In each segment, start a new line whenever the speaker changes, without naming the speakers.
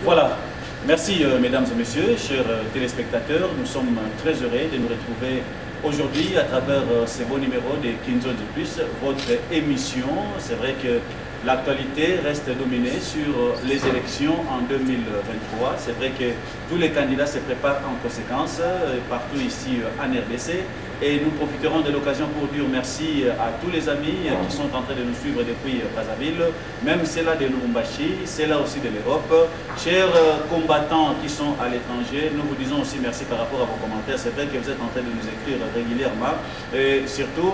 Voilà. Merci mesdames et messieurs, chers téléspectateurs. Nous sommes très heureux de nous retrouver aujourd'hui à travers ce beau numéro de Kinzo du Plus, votre émission. C'est vrai que l'actualité reste dominée sur les élections en 2023. C'est vrai que tous les candidats se préparent en conséquence partout ici en RDC. Et nous profiterons de l'occasion pour dire merci à tous les amis qui sont en train de nous suivre depuis Brazzaville, même ceux-là de Lubumbashi, ceux-là aussi de l'Europe. Chers combattants qui sont à l'étranger, nous vous disons aussi merci par rapport à vos commentaires. C'est vrai que vous êtes en train de nous écrire régulièrement. Et surtout,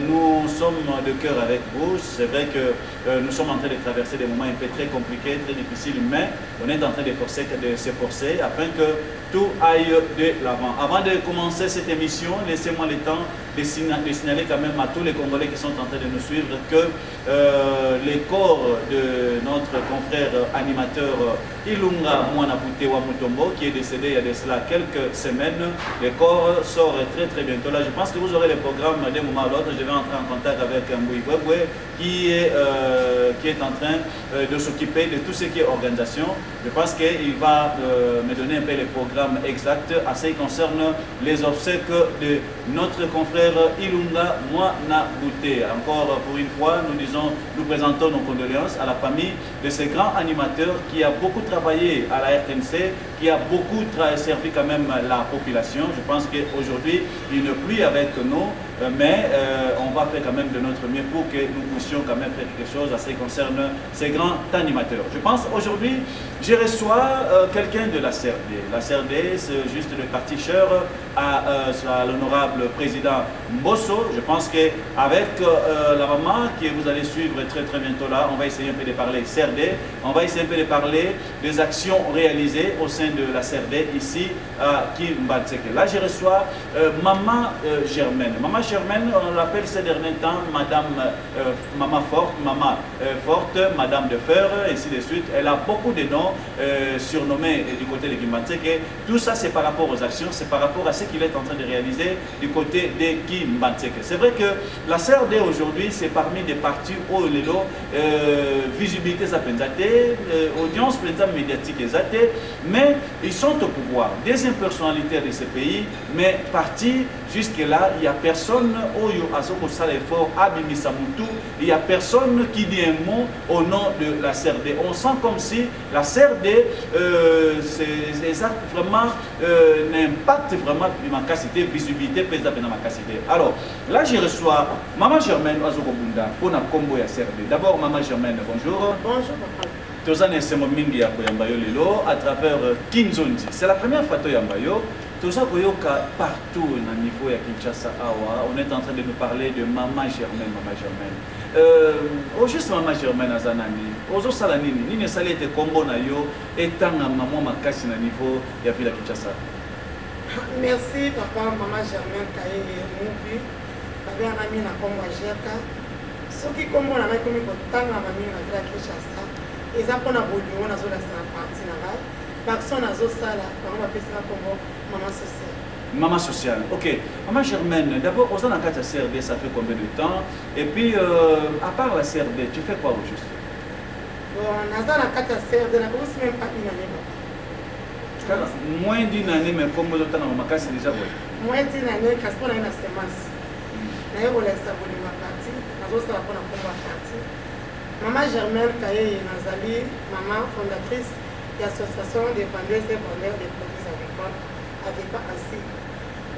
nous sommes de cœur avec vous. C'est vrai que nous sommes en train de traverser des moments un peu très compliqués, très difficiles, mais on est en train de s'efforcer afin que tout aille de l'avant. Avant de commencer cette émission, laissez-moi le temps de signaler quand même à tous les Congolais qui sont en train de nous suivre que les corps de notre confrère animateur Ilunga Mwanabute Wamutombo, qui est décédé il y a de cela quelques semaines, le corps sort très bientôt. Là, je pense que vous aurez le programme d'un moment à l'autre. Je vais entrer en contact avec Mbouy Bwebwe qui est en train de s'occuper de tout ce qui est organisation. Je pense qu'il va me donner un peu le programme exact à ce qui concerne les obsèques de notre confrère Ilunga Mwanabute. Encore pour une fois, nous présentons nos condoléances à la famille de ce grand animateur qui a beaucoup travaillé à la RTNC, qui a beaucoup servi quand même la population. Je pense qu'aujourd'hui, il n'est plus avec nous, mais on va faire quand même de notre mieux pour que nous puissions quand même faire quelque chose à ce qui concerne ces grands animateurs. Je pense aujourd'hui, je reçois quelqu'un de la CRD. La CRD, c'est juste le parti cher à l'honorable président Mbosso. Je pense qu'avec la maman que vous allez suivre très bientôt là, on va essayer un peu de parler CRD, on va essayer un peu de parler des actions réalisées au sein de la CRD ici à Kimbatseke. Là, je reçois Maman Germaine. Maman Germaine, on l'appelle ces derniers temps Maman Forte, Madame de Fer, ainsi de suite. Elle a beaucoup de noms surnommés du côté de Kimbatseke. Tout ça, c'est par rapport aux actions, c'est par rapport à ce qu'il est en train de réaliser du côté de Kimbatseke. C'est vrai que la CRD aujourd'hui, c'est parmi des partis où les lots visibilité zapenzate, audience médiatique exacte, mais ils sont au pouvoir. Deuxième personnalité de ce pays, mais parti jusque-là, il n'y a personne où il n'y a personne qui dit un mot au nom de la CRD. On sent comme si la CRD c'est vraiment n'impacte vraiment ma capacité, visibilité, président de ma capacité. Alors, là je reçois Maman Germaine Azokobunda pour la combo ya CRD. D'abord, Maman Germaine, bonjour.
Bonjour, papa.
Tozane Semomingi ya Koyambayo Lelo à travers Kinzondi. C'est la première fois que Yambayo. Partout au niveau de Kinshasa, on est en train de nous parler de Maman Germaine. Maman Germaine. Au juste Maman Germaine Azanani. Ozo Salanini, Nini Salete Kombo Nayo, étant Maman Makasi na niveau de la ville de Kinshasa.
Merci, papa, Maman Germaine Kaye Moubi. Papa, un ami na Kombo Jeka. Ceux qui Kombo na Maïkomi Kotanga, Mamie na ville de Kinshasa. Ils apprennent à Bouillon, na Zola Sana Parti Naval. Personne à Zosala, Maman Pessina Kombo. Maman sociale.
Maman sociale, ok. Maman Germaine, d'abord, au sein de la CRD, ça fait combien de temps? Et puis, à part la CRD, tu fais quoi au juste?
Bon, dans la CRD, on n'a même pas une année.
Moins d'une année, mais comme vous êtes dans ma casse, c'est déjà bon.
Moins d'une année, parce qu'on a une semence. D'ailleurs, on laisse ça pour ma partie. Nous avons ça pour la partie. Maman Germaine Kaye Nazali, maman fondatrice de l'association des vendeuses et vendeurs des produits agricoles avec pas assez.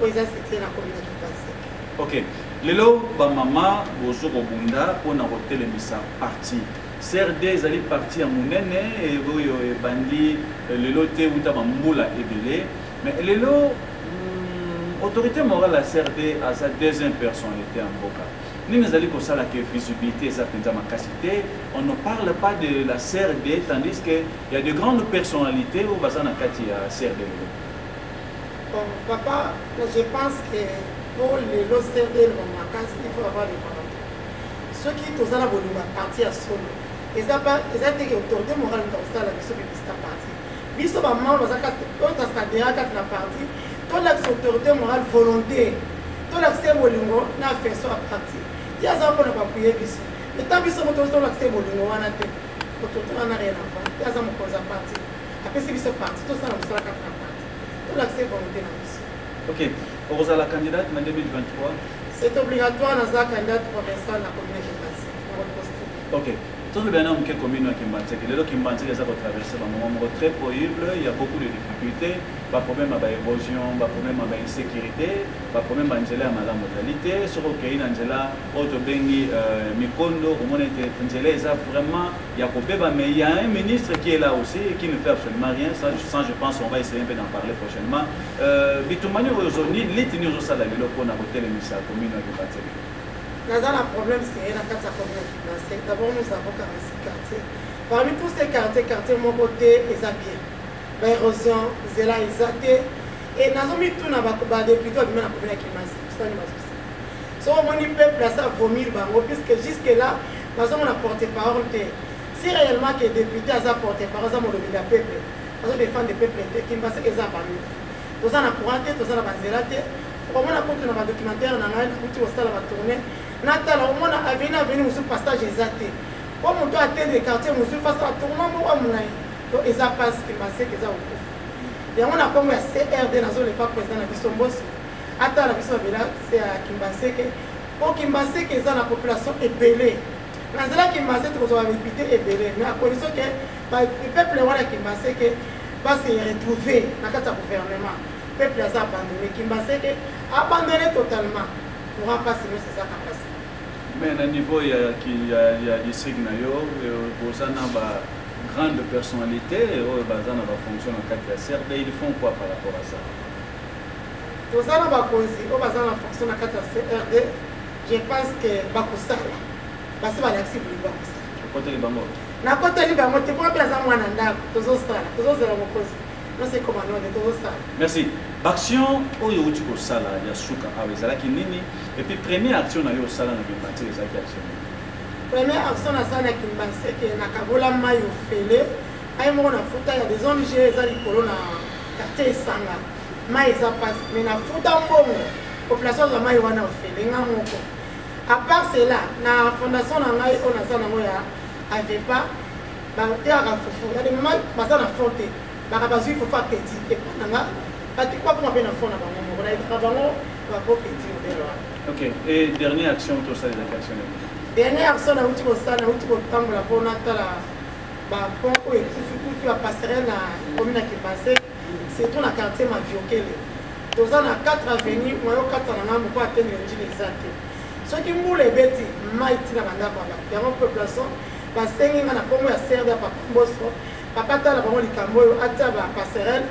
Oui, ça c'était la communauté passée.
Ok. Lelo, maman, bozo bobunda, pour nous télémissa parti. CRD, ils allaient partir à Mounene et vous bandi lelo te ou tamamboula ebele. Mais lelo, autorité morale la CRD a sa deuxième personnalité en Boka. Nous allons comme ça la visibilité, ça peut ma capacité. On ne parle pas de la CRD, tandis qu'il y a de grandes personnalités au Bazana Kati à CRD.
Bon, papa, je pense que pour les CRD, il faut avoir des volontés. Ceux qui sont dans la partie à solo, ils ont été autorité morale dans ça, la mission de la partie. Ils sont vraiment dans la partie, toute l'autorité morale volonté, tout l'accès au lingo n'a fait ça à partie. Il y a ça pour ne pas prier ici. Mais tant que nous avons l'accès au lingo, on a rien à faire. Il y a ça pour cause à partie. Après, c'est ce parti, tout ça, on sera 4 partis. Tout l'accès volonté dans le
Ok. Vous êtes la candidate en 2023?
C'est obligatoire dans la candidate provinciale de la commune de Kimbaseke.
Ok. Tout le bien que commune qui Kimbaseke. Les gens qui Kimbaseke, ils ont traversé un moment très pénible. Il y a beaucoup de difficultés. Pas de problème avec l'érosion, pas de problème avec l'insécurité, pas de problème avec la modalité. Sur le pays, Angela, autre bengi Mikondo, au moins Angela, vraiment, il y a problème, mais il y a un ministre qui est là aussi et qui ne fait absolument rien. Ça, je pense qu'on va essayer un peu d'en parler prochainement. Bitumani aujourd'hui, l'étini aux salles de l'eau n'a pas l'émission commune qui Kimbaseke.
Là, le problème, c'est la carte commune qui Kimbaseke. D'abord, nous avons 46 quartiers. Parmi tous ces quartiers, mon côté, ils ont bien. L'érosion, c'est là, ils ont été. Et nous avons mis tout dans le député de la commune qui Kimbaseke. C'est un souci. Si on peut placer à vomir, puisque jusque-là, nous avons porté parole. Si réellement que les députés ont porté parole, nous avons le peuple. Nous avons défendu le peuple qui Kimbaseke est parmi nous. Nous avons courante, nous avons banzélate. Au moins, on a un documentaire, on a un tourné. Natala, au moins, on a venu sur le passage exacté. Comme on doit atteindre les quartiers, on se passe à tourner, on a donc ils ont passé Kimbaseke, ils ont et on a comme un CRD dans le pas président de Bissombos. Attends, la Bissombos, c'est à Kimbaseke. Pour Kimbaseke, ils ont la population épelée. Dans la Kimbaseke, ils ont répété épelée. Mais à condition que le peuple de Kimbaseke va se retrouver dans le gouvernement. Le peuple a abandonné. Kimbaseke a abandonné totalement. Pour ne pas signer c'est ça qui a passé.
Mais à niveau, il y a des signes, pour ça, grande personnalité, fonction dans le CRD, ils font quoi par rapport à ça?
Pour ça, on va fonction dans le CRD, je pense que Bakosala, parce que c'est le
côté des bangos.
Na côté des bangos, tu peux placer moi dans la non c'est comment on est ça.
Merci. Action au Yotiko Sala, il y a Souka, Awezalaki Nini, et puis première action à Yosala dans le matin, les actions.
Première action à ça, qui m'a dit que Nakabola Mayo Fele, il y a des ONG qui ont quartier Sanga, Maïsa passe, mais na futa mbongo, population de Mayo wana Fele, ngamoko. À part cela, la fondation Nangai, on a ça dans Moya, avait pas, il y a des moments, il y a des frontières. Il faut faire petit et
ok. Et dernière action autour de ça, les actions.
Dernière action, on a eu la passerelle à commune qui passait, c'est tout le quartier Maviokele. Dans la 4 avenues, on a 4 ans pour atteindre les exacts. Ce qui mou les bêtes, maïti na banda baba. Il y a une population, parce que on a comme un serre de papa papa tala bango likambo oyo atia ba passerelle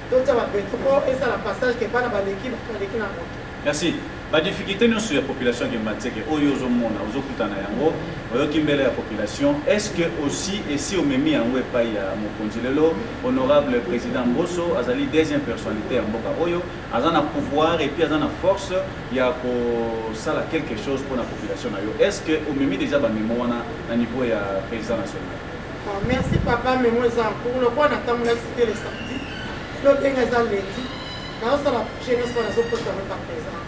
totia ba betro et ça la passage que pas na ba l'équipe na moto.
Merci. La difficulté nous sur la population qui m'a oyo zo mona ozo kutana yango oyo kimbele la population est-ce que aussi et si au memi yango epa ya mokonzi lelo honorable président Mbosso azali deuxième personnalité en mboka oyo azana pouvoir et puis azana force ya ko sala quelque chose pour la population na yo est-ce que au memi déjà ba mémoire na niveau ya président national.
Merci papa, mais moi pour le point d'attendre la cité le samedi, le bien est à lundi. Dans la prochaine fois, nous sommes pas présents.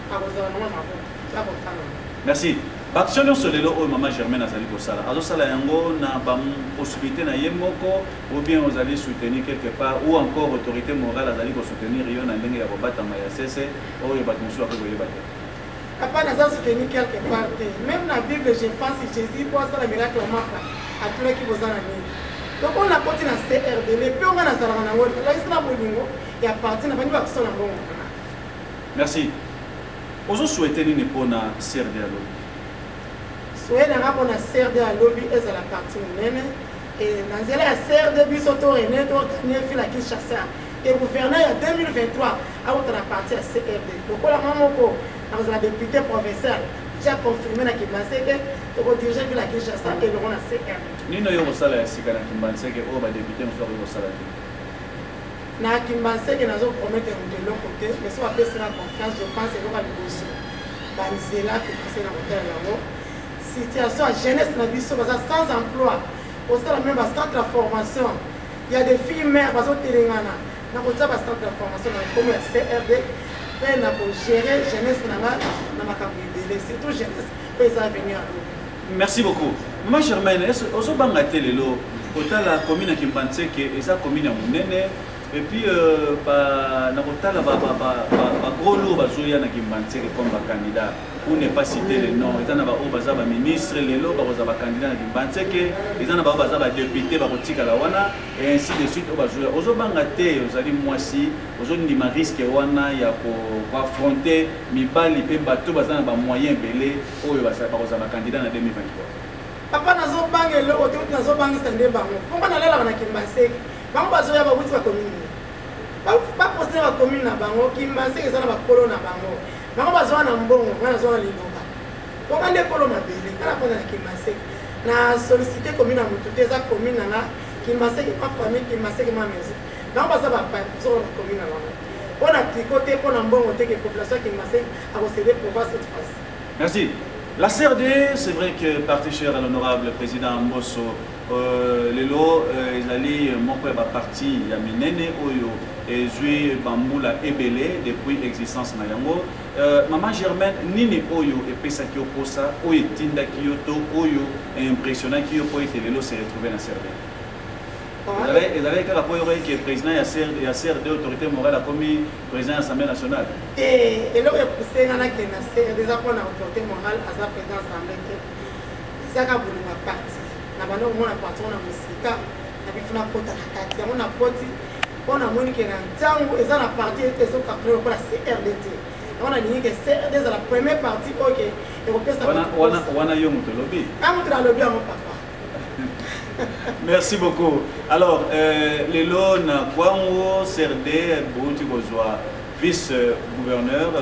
Merci. Action sur le lot maman Germaine Azali Kosala. Azo sala yango na ba possibilité na yemoko ou bien vous allez soutenir quelque part ou encore autorité morale Azali ko soutenir yo na ndenge ya kobata maya sese o yo bato musu akoye bata.
Papa n'a soutenir quelque part. Même la Bible, je pense que Jésus pour ça le miracle marque à tous les qui vous en ont. Donc on a continué à CRD, les pays on a salarié na wodi, la isla bolingo ya parti na bani ba kusona bongo.
Merci. Ozo souhaiter ni pona CRD à lobby.
Souhaiter na pona CRD à lobby est à la partie nene et dans la CRD biso to rené to gagner fila Kinshasa. Et gouverneur en 2023 a outre la partie à CRD. Donc la mamoko dans la députée provinciale j'ai confirmé na Kimbaseke to diriger fila Kinshasa et le on a CRD.
Nino yo sala sika na Kimbaseke o ba député on soit sala.
Na Kimbaseke nazo promettre de l'autre côté mais si on appelle ça confiance je pense que va négocier. Banzela que passer na hôtel là-haut. Situation à jeunesse na biso sans emploi. Au sein la même centre de formation. Il y a des filles mères bazo telengana. Na ko tsa centre de formation na comme CRD peine pour gérer jeunesse na makambo de c'est tout jeunesse peut ça venir à nous.
Merci beaucoup. Maman Germaine, est-ce que vous avez Kota la commune qui pensait que esa commune ya munene et puis na kota la ba gros lourd bazoya na Kimbantseke comme candidat pour ne pas citer les noms. Eza na ba o baza ba ministre lelo ba koza ba candidat na Kimbantseke, eza na ba baza ba député ba kotika la wana et ainsi de suite o bazoya. Ozo banga te ozali mwasi, ozo ndima risque wana ya ko affronter mibali pe bato baza na ba moyen belé oyo ba koza ba candidat na 2023.
Papa nazo bange le oto nazo bange stande bango. Pourquoi na lela na Kimbantseke? Bango bazoya ba buti ba commune. Ba poster ba commune na bango Kimbantseke eza na ba kolo na bango. Bango bazoya na mbongo, ngana zoya na liloba. Pourquoi ndé kolo mabele? Kana pona na Kimbantseke. Na solliciter commune na mutu te eza commune na Kimbantseke ma famille Kimbantseke ma maison. Bango baza ba pa zo na commune na bango. Pona tricoter pona mbongo te que population Kimbantseke a concédé province cette fois.
Merci. La CRD, c'est vrai que parti cher à l'honorable président Mbosso, Lelo, ils allaient mon père parti Yaminene Oyo et joué Bamboula Ebele depuis l'existence Mayango. Maman Germaine, Nini Oyo et Pesakio Posa, Oyo Tinda Kyoto, Oyo impressionnant Kyoto et Lelo s'est retrouvé dans la CRD. Ils avaient qu'à rapport que le président a CRD autorité morale comme président de l'Assemblée nationale.
Et là, il y a poussé dans la CRD, des apports à l'autorité morale à la présidence de l'Assemblée. C'est ça qui a parti. Nous avons parti, on a musique, on a porté la carte, on a porté, on a moniqué dans le temps où ils ont la partie de la CRDT. On a dit que CRD est la première partie qui est européenne.
On a eu un lobby.
Un lobby à mon papa.
Merci beaucoup. Alors, les lots Kwango, CRD, Bouti Bozwa, vice-gouverneur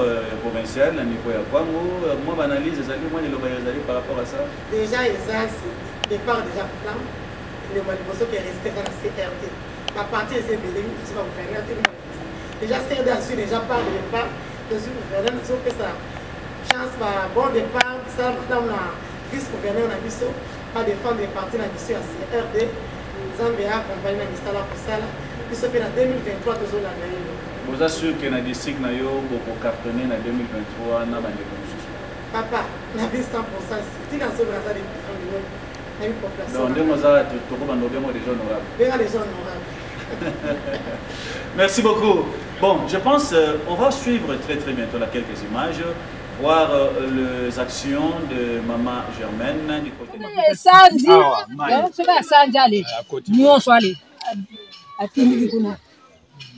provincial à niveau de Kwango. Moi, j'analyse moi les par rapport à ça.
Déjà, départ déjà plan. Le Maliboso qui est resté dans la CRD. Ma partie est élevée, je vais vous faire déjà, CRD a su déjà part de départ. Je suis gouverneur, nous avons fait ça. Chance, bon départ, ça, madame la vice-gouverneur, on a vu ça. Pas défendre les partis dans la mission à CRD. Zambia accompagné la mission pour ça. Puis ce fait en 2023, toujours la même.
Vous assurez que dans le district, nous avons beaucoup cartonné en 2023.
Papa, nous avons 100%. Si nous avons des populations.
Donc, nous avons des gens honorables. Merci beaucoup. Bon, je pense qu'on va suivre très bientôt là quelques images. Voir les actions de Maman Germaine du côté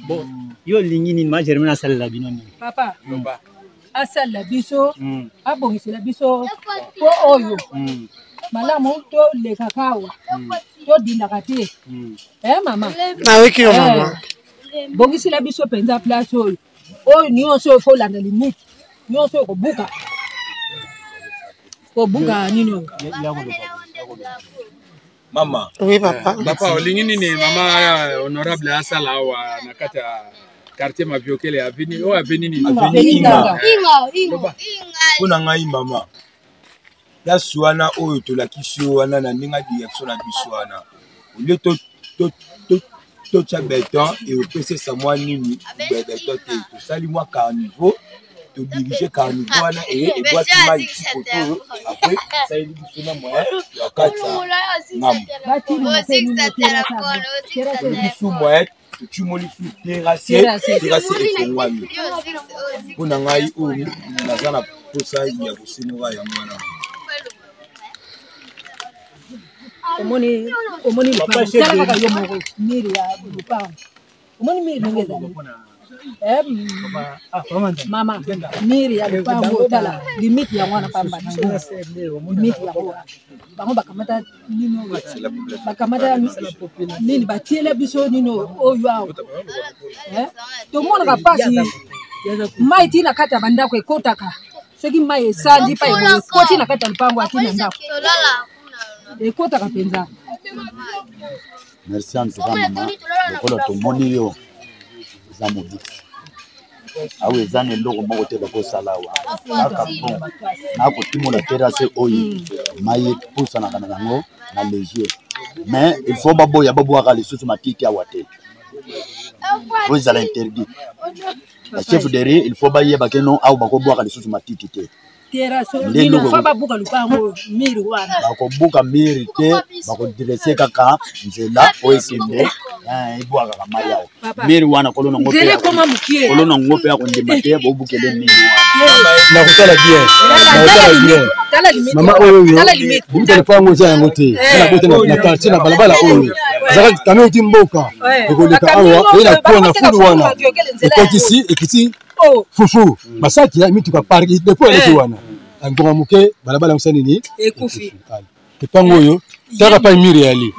bon, yo lingini ma Germaine asala la binoni.
Papa. Asala la biso, abongisi la biso po oyo. Malamu to le cacao. To dinakati. Maman.
Na wiki yo maman.
Bongisi la biso penza place oyo. Oyo ni onso fo la limite. Nous sommes au Bouka. Au Bouka, Nino.
Maman.
Oui, papa.
Papa, Olingini, maman honorable Asala, Nakata, quartier Maviokele, Avenue, ou Avenue.
Inga. Unangai maman. La suana oyo to la kisio wana na ninga direction na biswana. Le to chabeton et au PC Samoa nini beton te. To sali moi carnivore. De diriger carnivore et boire mal petit poteau après ça il dit sur moi la carte mam sous moi tu m'as dit terrasser et moi pour n'angai ou la zana pour ça il y a aussi nous va y amana
omoni papa chéri miri ya lupa omoni miri ngeza mama miri ya lupango tala limite ya mwana pamba limite ya mwana bango bakamata nino bakamata nini batiele biso nino oyo to mona ka pasi mai tina kata bandako ekotaka soki mai esandi pa ekoti na kata lupango atina ndako ekotaka penza.
Merci en tout cas maman lokolo to moni yo zamodi awe zane loko moko te bako salawa aka bon na ko timola terrasse oyi maye pousa na kanango na léger mais il faut baboya babwaka les sous matiti awate vous allez interdit la chef de riz il faut baye bakeno au bako bwaka les sous matiti te bakobuka miri te bakodirese kaka nzela oyo esembe ebwaka kama yawo miri wana kolona ngo mpe ya kondima te bobukele miri wana
nakotala bien mama oyo telefone eza yango te na quartier na balabala oyo ezalaki kame oti mboka ekoleka awa eyina kuwa na fulu wana ekiti fufu basaki ya mituka parki depo eleki wana angonga moke balabala mosa nini ekufi epango oyo taka pa miri yali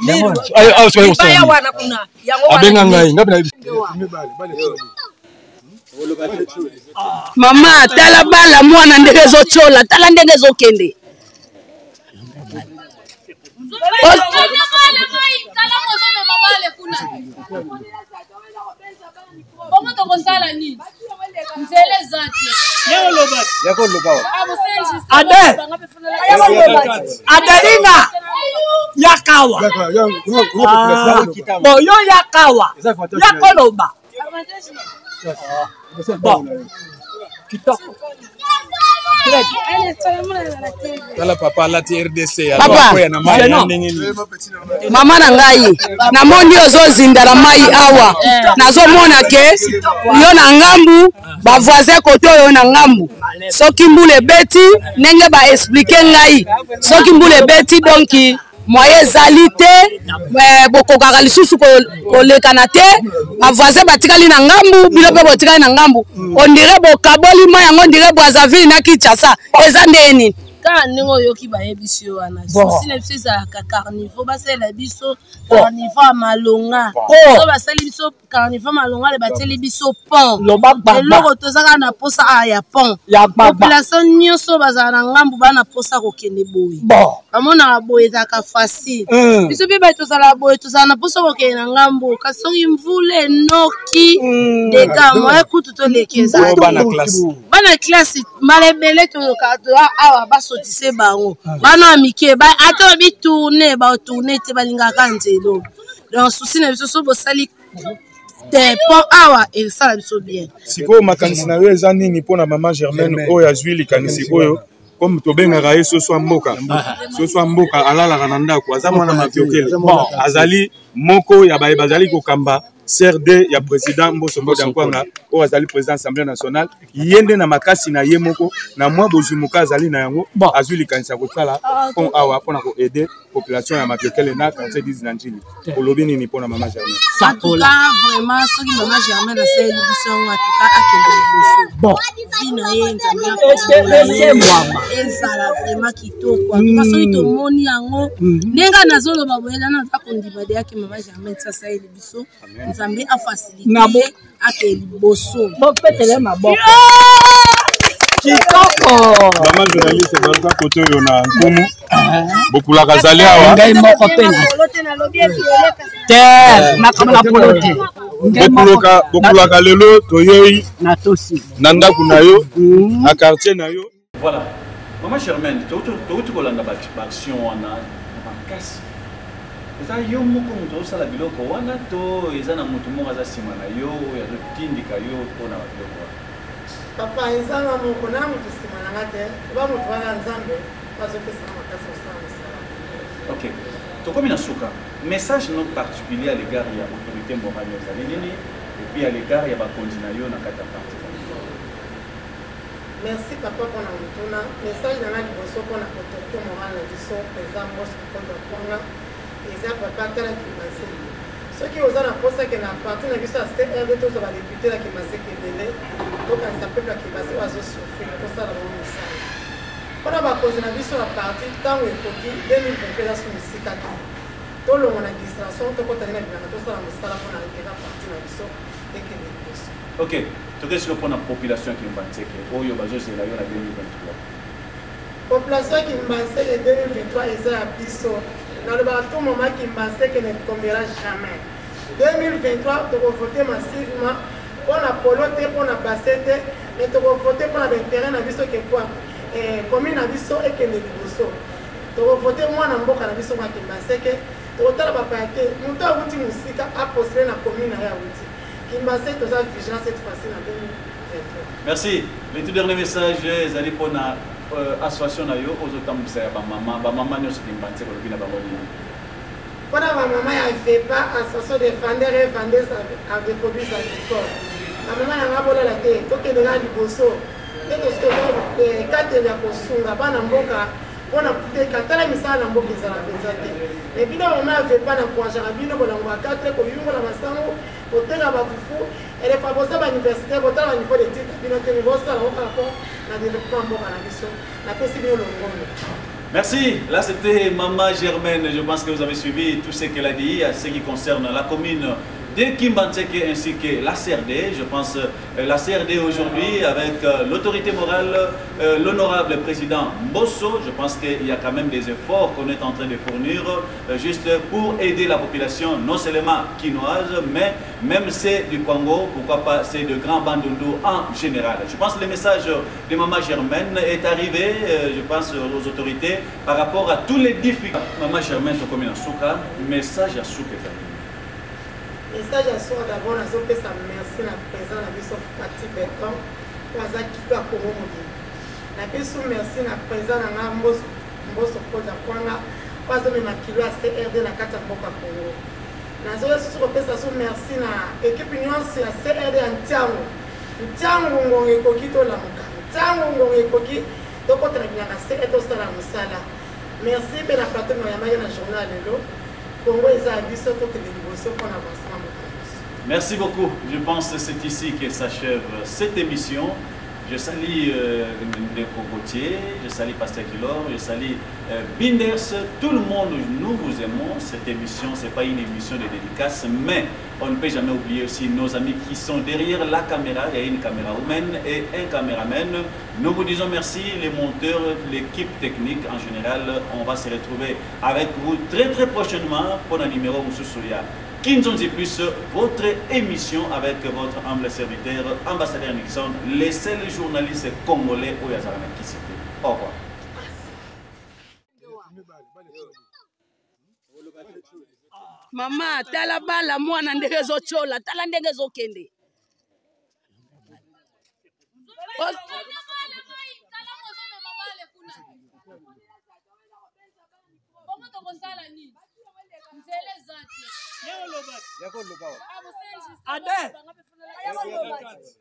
abenga ngai ngapi
mama tala bala mwana ndenge ezochola tala ndenge ezokende Adelina yakawa boyo yakawa yakoloba bon kitoko
tala papa lati RDC
mama na ngai namoni ozozinda na mai awa nazomona ke yo na ngambu bavoisin kote oyo na ngambu soki mbula ebeti ndenge baexplike ngai soki mbula ebeti donki moye ezali te bokokaka lisusu kolekana te bavoisin batikali na ngambu bino mpe botikali na ngambu ondire bokaboli mai yango ondire Brazzaville na Kinshasa eza ndeni
kaka ndenge oyoki bayebisi yo wana susi na biso ezalaka carnivore basalela biso carnivore ya malonga so basali biso carnivore malonga le batieli biso pont eloko tozaka na posa ya pont population nyonso bazala na ngambu bana posa kokende boye bamonaka boye ezalaka facile biso mpe baye tozala boye tozala na posa kokende na ngambu kasi soki mvula enoki dega moye kutu toleki ezala bana classe mbala ebele toyoka awa basotise bango bana mike ata bitourne batourne te balingaka nzelo donc souci na biso so bosali te pont awa esala biso bien
sikoyo makanisi na yo eza nini mpona mama Germaine oyo azwi likanisi oyo comme tobengaka ye soso ya mboka alalaka na ndako aza mwana maviokele azali moko ya baye bazali kokamba CRD ya président Mbosso Mboda Nkwanga oyo azali président Assemblée nationale yende na makasi na ye moko na mwa bozumuka azali na yango azwi likanisa kotala pont awa mpona koaider population ya maviokele na quartier 10 na njili olobi nini mpona mama Germaine
en tout cas vraiment soki mama Germaine asali biso yango en tout cas akende liboso bon vino ye nzambe ezala vraiment kitoko en tout cas soki tomoni yango ndenge nazoloba boyela naza kondima de yaki mama Germaine asali biso nzambe afacilite akende liboso bopetele maboko kitoko
mama journaliste baza kote oyo na nkumu bokulaka zali awa
ngai moko pe te nakamala polote
bokulaka lelo toyei na ndako na yo na quartier na yo.
Voilà mama Germaine touti kolanda baaction wana makasi eza yo moko moto osala biloko wana to eza na moto moko aza nsima na yo oyo azotindika yo mpona biloko wana
papa ezanga moko na moto nsima nanga te oba moto wana nzambe bazopesanga makasi kosala mosala.
Ok tokomi na suka message non particulier à l'égard ya autorité morale ezali nini et puis à l'égard ya bakonzi na yo na kati ya parti.
Merci papa mpona motuna message nanga liboso mpona autorité morale na biso président Mbosso Mboda Nkwanga eza papa tala kimaseke soki oza na mposa ke na parti na biso ya CRD tozwa badepute na kimaseke ebele tokanisa peuple ya kimaseke bazosouffrir tosala bango mosala mpona bakonzi na biso ya parti ntango ekoki 2020 eza so mosika te tolongo na distraction tokotaki na bilanga tosala mosala mpona intérêt parti na biso ekende liboso.
Ok tokesi mpona population ya Kimbanzeke oyo bazozela yo na 2023
population ya Kimbanzeke 2023 eza ya biso nalobaka tout moment Kimbanzeke ne tombera jamais 2023 tokovote massivement mpona polo te mpona base te mais tokovote mpona baintérêt na biso kekwa commune na biso ekende liboso tokovote mwana mboka na biso mwa Kimbanzeke tokotala bapaya te moto awuti mosika apostele na commune na ye awuti Kimbanzeke toza vigilance cette fois-ci na 2023.
Merci. Le tout dernier message ezali mpona association na yo ozotambwisa ya bamama nyonso kimbanze kolobi na bango nini?
Mpona bamama ya VEPA, association de vendeurs et vendeuses de produits agricoles. Bamama yanga bolela te tokendeka liboso nde tosoki kateli ya kosunga bana mboka mpona kuteka tala misala na mboka ezala mpenza te. Me bino bamama ya VEPA na koanjaka bino bolango bakatre koyungola masango koteka bafufu elefa boza bauniversité botala baniveau de titre bino te me bosala ngo par rapport na développement mboka na biso napesi bino longondo.
Merci. Là, c'était Maman Germaine. Je pense que vous avez suivi tout ce qu'elle a dit à ce qui concerne la commune de Kimbantseke ainsi que la CRD. Je pense la CRD aujourd'hui avec l'autorité morale, l'honorable président Mbosso. Je pense qu'il y a quand même des efforts qu'on est en train de fournir juste pour aider la population, non seulement quinoise, mais même c'est du Congo, pourquoi pas c'est de Grand Bandundu en général. Je pense que le message de Maman Germaine est arrivé, je pense aux autorités, par rapport à tous les difficultés. Maman Germaine, je commune à Souka, message à Souka.
Message à soi d'abord, nous avons fait merci à la présidente de la Fati Béton, pour avoir quitté la Congo. Nous avons merci à la présidente de la Mbosso Koda Kwanga, pour avoir mis kilo à CRD dans la Kata Mboka Congo. Nous avons fait merci à l'équipe union sur la CRD en Tiango. Tiango ngonge koki to la muka. Tiango ngonge koki to ko trabia na CRD to sala musala. Merci pour la plateforme ya maya na journal lelo.
Merci beaucoup. Je pense que c'est ici que s'achève cette émission. Je salue les cocotiers, je salue Pasteur Kilor, je salue Binders. Tout le monde, nous vous aimons. Cette émission, ce n'est pas une émission de dédicace, mais on ne peut jamais oublier aussi nos amis qui sont derrière la caméra. Il y a une caméra humaine et un caméraman. Nous vous disons merci, les monteurs, l'équipe technique en général. On va se retrouver avec vous très très prochainement pour un numéro Moussoussouya. Kinzonzi Plus, votre émission avec votre humble serviteur, ambassadeur Nixon, les seuls journalistes congolais au Yazarana qui cité. Au revoir.
Mama, tala bala mwana ndenge zo chola, tala ndenge zo kende.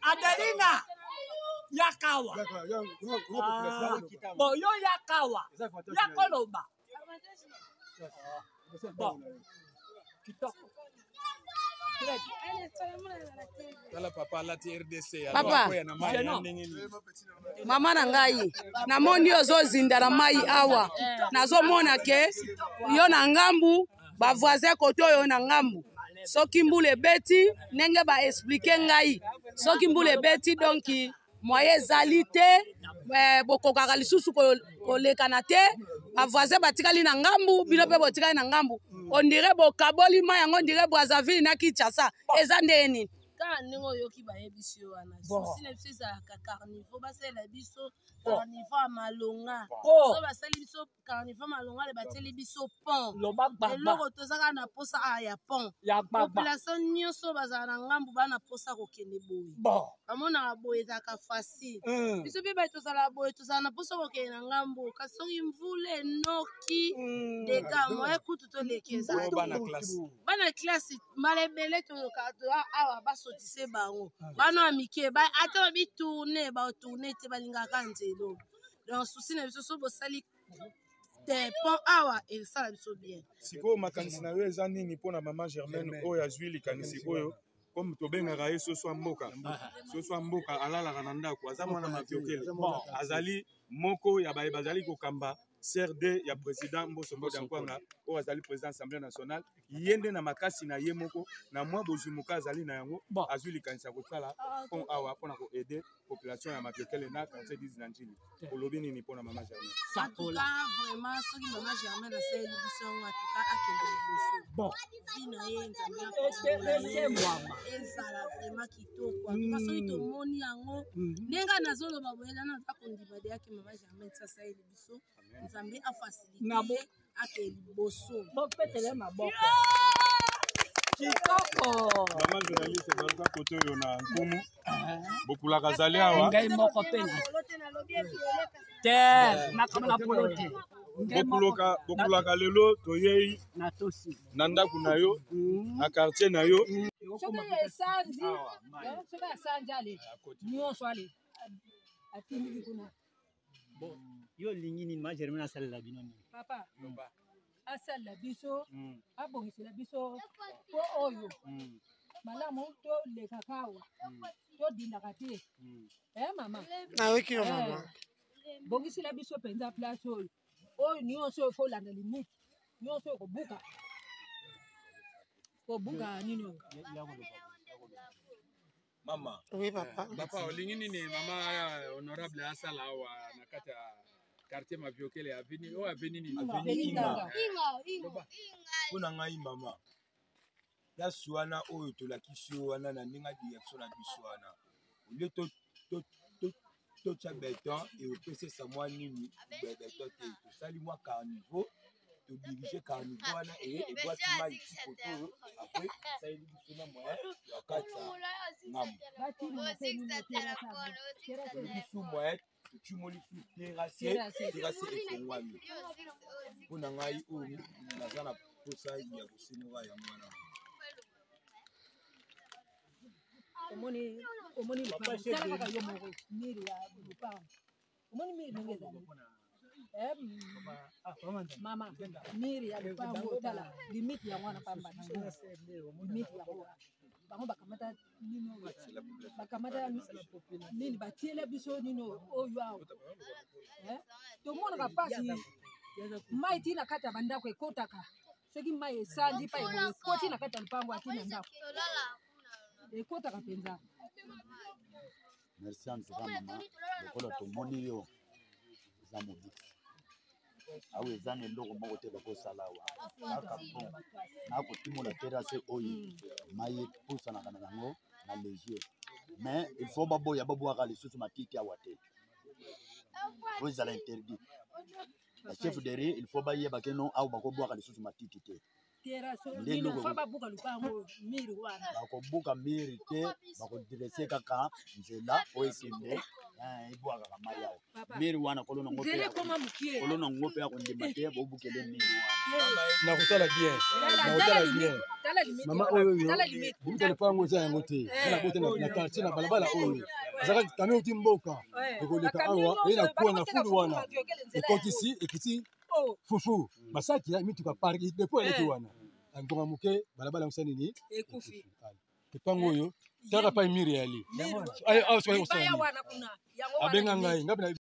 Adelina Yakawa. Bon, yo Yakawa. Yakoloba. Bon.
Papa, mama na ngai namoni ozozinda na mai awa nazomona ke yo na ngambu ba voisin koto yo na ngambu soki mbule beti nenge ba expliquer ngai soki mbule beti donc moye ezali te bokokaka lisusu kolekana te ba voisin batikali na ngambu bino pe botikali na ngambu on dirait bokaboli ma yango on dirait Brazzaville na Kinshasa eza ndeni
Quand nous yoki ba ebisio wana. Si na biso za carnivore ba sala biso carnivore malonga. So ba sala biso carnivore malonga le bateli biso pont. Eloko tozaka na posa ya pont. Population nyonso bazana ngambu bana posa ko kende boye. Amona boye za ka facile. Biso pe ba tozala boye tozana posa ko kende ngambu kasongi mvule noki dega moye kutu to lekeza. Bana classe malebele to ka awa baso tise bango bana amike ba ata bi tourner ba tourner te balinga kanzelo donc souci na biso so bosali te pont awa et ça la biso bien
siko makanisi na yo eza nini pona Maman Germaine oyo azwi likanisi oyo comme tobengaka ye soso mboka alalaka na ndako aza mwana mafiokele azali moko ya baye bazali kokamba CRD ya président Mbosso Nkwanga o azali président Assemblée nationale yende na makasi na ye moko na mwa bozumuka azali na yango azwi likanisa kotala pont awa pona ko aider population ya mafiokele na quartier 10 na njili olobi nini pona Maman Germaine
en tout cas vraiment soki Maman Germaine a sali biso en tout cas akende biso bon vina ye nzambe ezala vraiment kitoko en tout cas soki tomoni yango nenga nazoloba boyela na zakondima de yaki Maman Germaine sa sali biso nzambe a facilité ake liboso bopetele maboko
Maman journaliste baluka kote oyo na nkumu bokulaka zali awa
ngai moko pena te nakamana polo te
bokulaka lelo toyei na ndako na yo na quartier na yo
soki esanzi soki asanzi ale nyonso ale atindiki kuna
yo olingi nini ma Germaine asalela bino nini
papa asalela biso abongisela biso po oyo malamu tolekaka awa todindaka te mama
nayoki yo mama
bongisela biso mpenza place oyo oyo nyonso oyo folanda limite nyonso oyo kobuka nini oyo
mama
oui papa
papa olingi nini mama honorable asala awa na kati ya quartier maviokele aveni oyo aveni nini
mpona ngai mama place wana oyo tolakisi yo wana na ndenge ya direction na biso wana olie totya beton eopesesa mwa nini beton te tosali mwa carniveau todirige carniveau wana ebwaki mai tikoto oyo apres esaleli biso na moyen ya kati ya ngambo biso moyen totimoli su terrasse efongwami mpona ngai oyo naza na posa ya kosenora yango wana
omoni lupango yo moko miri ya lupango omoni miri ndenge ezali mama miri ya lupango tala limite yango wana pamba limite yango bango bakamata nino bakamata nini batiele biso nino oyo awa tomonaka mpasi mai ti na kati ya bandako ekotaka soki mai esandi mpa ekoti na kati ya lupango ati na ndako ekotaka mpenza
merci en tout cas mama lokola tomoni yo eza mobiki awa eza na eloko moko te bakosala awa kaka bon nakotimola terrasse oyo mai epusanaka na yango na léger mais il faut baboya babwaka lisusu matiti awa te oyo ezala interdit na chef de rue il faut bayeba keno awa bakobwaka lisusu matiti te bakobuka miri te bakodresse kaka nzela oyo ekende ebwakaka mai awa miri wana kolo nango mpe akondima te bobukele miri wana
nakotala bien mama oyo bimita lupango eza yango te nabote na quartier na balabala oyo ezaka kami oti mboka ekoleka awa eye na kuwa na fulu wana ekiti fufu basaki ya mituka parki depo eleki wana angonga moke balabala yango nini
ekufi
lupango oyo taka pa miri yali abenga ngai